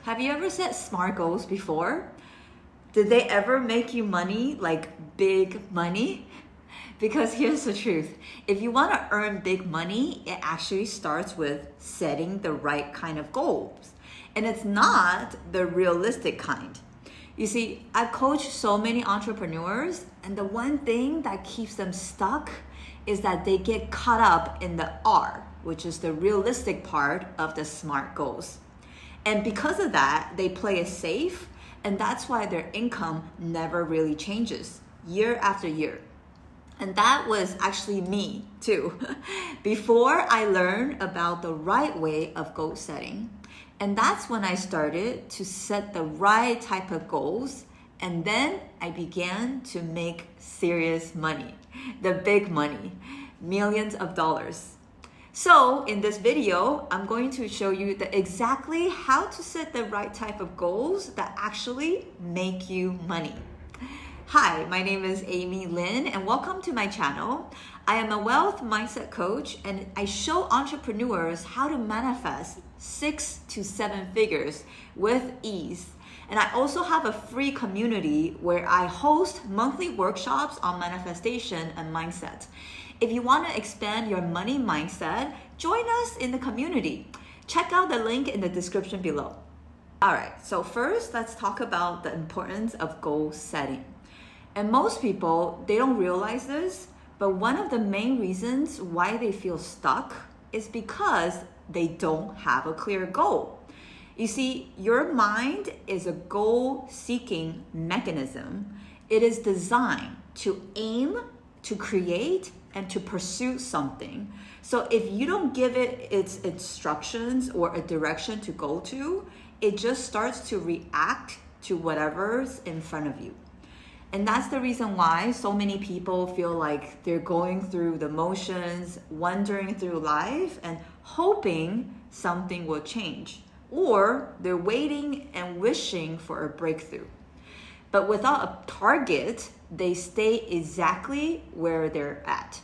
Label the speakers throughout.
Speaker 1: Have you ever set SMART goals before? Did they ever make you money, like big money? Because here's the truth. If you want to earn big money, it actually starts with setting the right kind of goals. And it's not the realistic kind. You see, I've coached so many entrepreneurs, and the one thing that keeps them stuck is that they get caught up in the R, which is the realistic part of the SMART goals. And because of that, they play it safe, and that's why their income never really changes year after year. And that was actually me too. Before I learned about the right way of goal setting. And that's when I started to set the right type of goals. And then I began to make serious money, the big money, millions of dollars. So in this video, I'm going to show you exactly how to set the right type of goals that actually make you money. Hi, my name is Amy Lin and welcome to my channel. I am a wealth mindset coach and I show entrepreneurs how to manifest 6 to 7 figures with ease. And I also have a free community where I host monthly workshops on manifestation and mindset. If you want to expand your money mindset, join us in the community. Check out the link in the description below. All right, so first let's talk about the importance of goal setting. And most people, they don't realize this, but one of the main reasons why they feel stuck is because they don't have a clear goal. You see, your mind is a goal-seeking mechanism. It is designed to aim, to create, and to pursue something. So if you don't give it its instructions or a direction to go to, it just starts to react to whatever's in front of you. And that's the reason why so many people feel like they're going through the motions, wandering through life and hoping something will change. Or they're waiting and wishing for a breakthrough. But without a target, they stay exactly where they're at.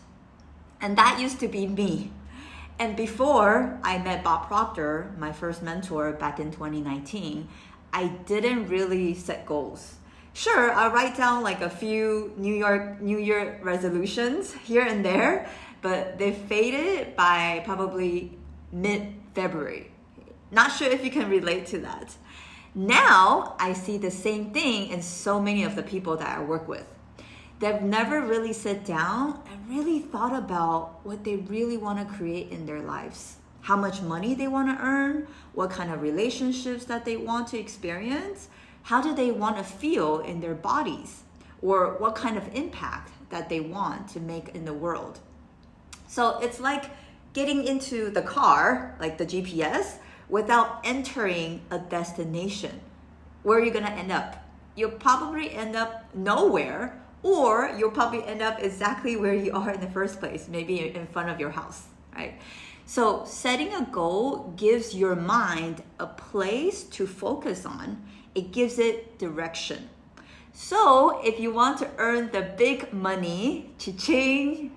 Speaker 1: And that used to be me. And before I met Bob Proctor, my first mentor back in 2019, I didn't really set goals. Sure, I'll write down like a few New Year resolutions here and there, but they faded by probably mid-February. Not sure if you can relate to that. Now, I see the same thing in so many of the people that I work with. They've never really sat down and really thought about what they really want to create in their lives. How much money they want to earn, what kind of relationships that they want to experience, how do they want to feel in their bodies, or what kind of impact that they want to make in the world. So it's like getting into the car, like the GPS, without entering a destination. Where are you going to end up? You'll probably end up nowhere, or you'll probably end up exactly where you are in the first place, maybe in front of your house, right? So setting a goal gives your mind a place to focus on. It gives it direction. So if you want to earn the big money, cha-ching,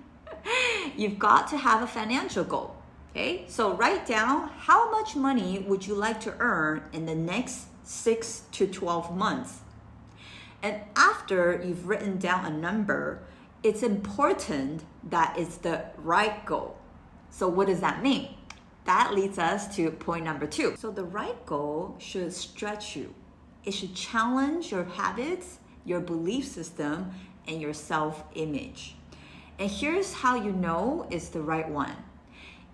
Speaker 1: you've got to have a financial goal. Okay, so write down how much money would you like to earn in the next 6 to 12 months. And after you've written down a number, it's important that it's the right goal. So what does that mean? That leads us to point number 2. So the right goal should stretch you. It should challenge your habits, your belief system, and your self-image. And here's how you know it's the right one.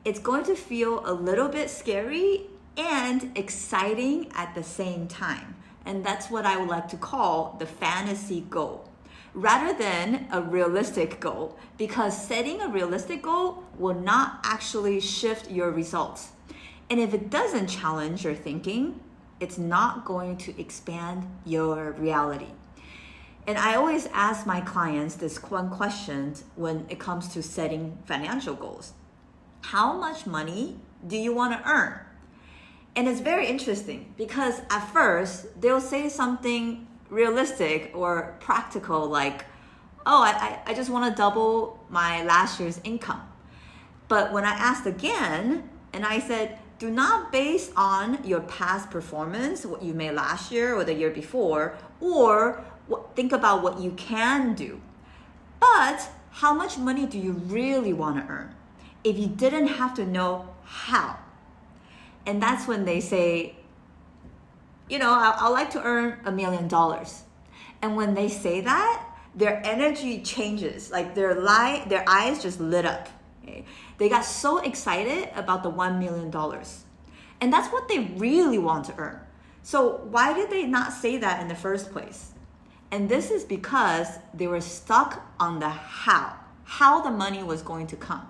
Speaker 1: It's going to feel a little bit scary and exciting at the same time. And that's what I would like to call the fantasy goal, rather than a realistic goal, because setting a realistic goal will not actually shift your results. And if it doesn't challenge your thinking, it's not going to expand your reality. And I always ask my clients this one question when it comes to setting financial goals. How much money do you want to earn? And it's very interesting because at first they'll say something realistic or practical like, oh, I just want to double my last year's income. But when I asked again and I said, Do not base on your past performance, what you made last year or the year before, or think about what you can do. But how much money do you really want to earn if you didn't have to know how? And that's when they say, I'd like to earn $1 million. And when they say that, their energy changes. Like their eyes just lit up. Okay? They got so excited about the $1 million. And that's what they really want to earn. So why did they not say that in the first place? And this is because they were stuck on the how the money was going to come.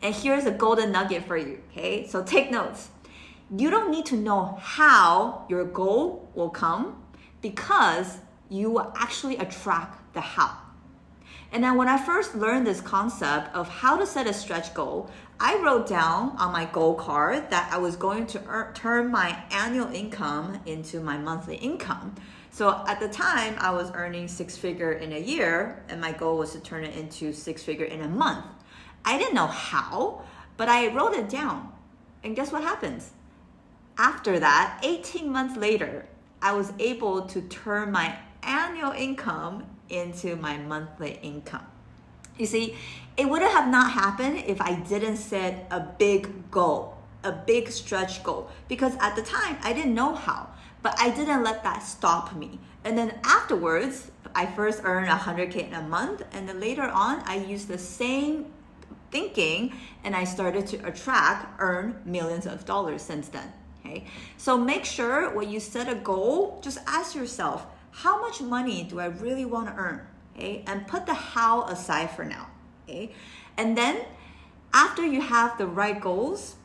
Speaker 1: And here's a golden nugget for you, okay? So take notes. You don't need to know how your goal will come because you will actually attract the how. And then when I first learned this concept of how to set a stretch goal, I wrote down on my goal card that I was going to turn my annual income into my monthly income. So at the time, I was earning 6-figure in a year, and my goal was to turn it into 6-figure in a month. I didn't know how, but I wrote it down. And guess what happens? After that, 18 months later, I was able to turn my annual income into my monthly income. You see, it would have not happened if I didn't set a big goal, a big stretch goal, because at the time I didn't know how, but I didn't let that stop me. And then afterwards, I first earned $100K in a month, and then later on, I used the same thinking and I started to earn millions of dollars since then. Okay, so make sure when you set a goal, just ask yourself, how much money do I really want to earn? Okay, and put the how aside for now. Okay, and then after you have the right goals,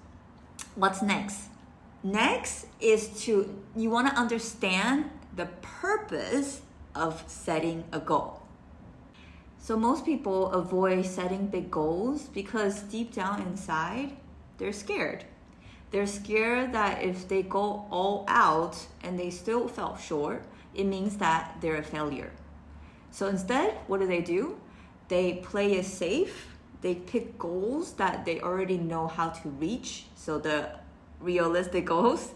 Speaker 1: what's next? Next is you want to understand the purpose of setting a goal. So most people avoid setting big goals because deep down inside, they're scared. They're scared that if they go all out and they still fell short, it means that they're a failure. So instead, what do? They play it safe. They pick goals that they already know how to reach, so the realistic goals,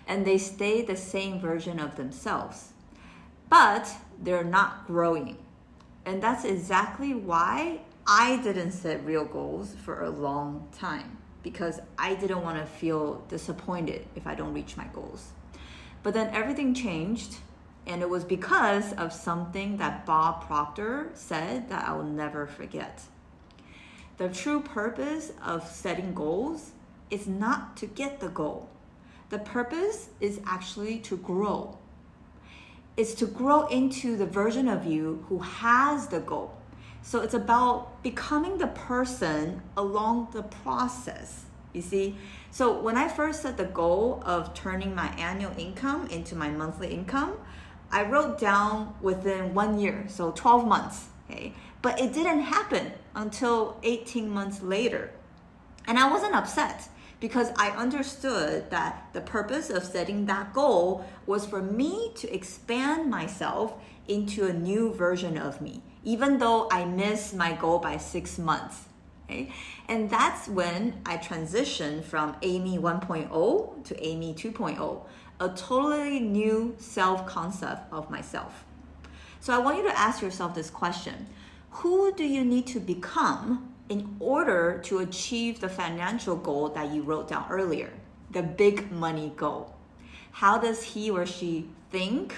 Speaker 1: and they stay the same version of themselves. But they're not growing. And that's exactly why I didn't set real goals for a long time, because I didn't want to feel disappointed if I don't reach my goals. But then everything changed, and it was because of something that Bob Proctor said that I will never forget. The true purpose of setting goals is not to get the goal. The purpose is actually to grow. It's to grow into the version of you who has the goal. So it's about becoming the person along the process, you see? So when I first set the goal of turning my annual income into my monthly income, I wrote down within 1 year, so 12 months, okay? But it didn't happen until 18 months later. And I wasn't upset because I understood that the purpose of setting that goal was for me to expand myself into a new version of me, even though I missed my goal by 6 months. Okay? And that's when I transitioned from Amy 1.0 to Amy 2.0, a totally new self-concept of myself. So I want you to ask yourself this question. Who do you need to become in order to achieve the financial goal that you wrote down earlier, the big money goal? How does he or she think,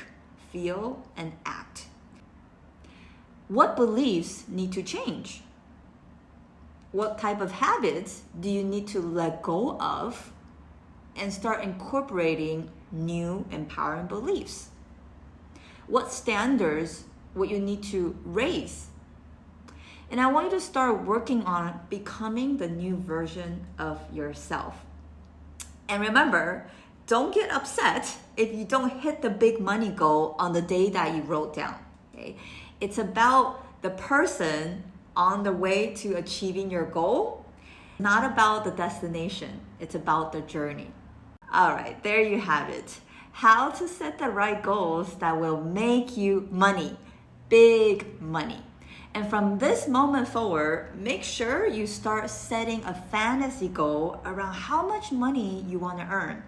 Speaker 1: feel, and act? What beliefs need to change? What type of habits do you need to let go of and start incorporating new empowering beliefs? What standards would you need to raise? And I want you to start working on becoming the new version of yourself. And remember, don't get upset if you don't hit the big money goal on the day that you wrote down. Okay? It's about the person on the way to achieving your goal, not about the destination. It's about the journey. All right, there you have it. How to set the right goals that will make you money, big money. And from this moment forward, make sure you start setting a fantasy goal around how much money you want to earn.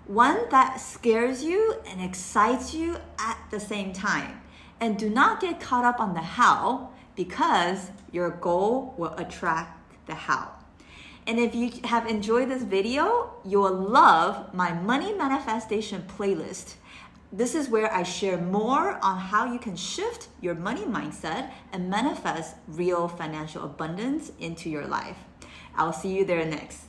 Speaker 1: One that scares you and excites you at the same time. And do not get caught up on the how, because your goal will attract the how. And if you have enjoyed this video, you will love my money manifestation playlist. This is where I share more on how you can shift your money mindset and manifest real financial abundance into your life. I'll see you there next.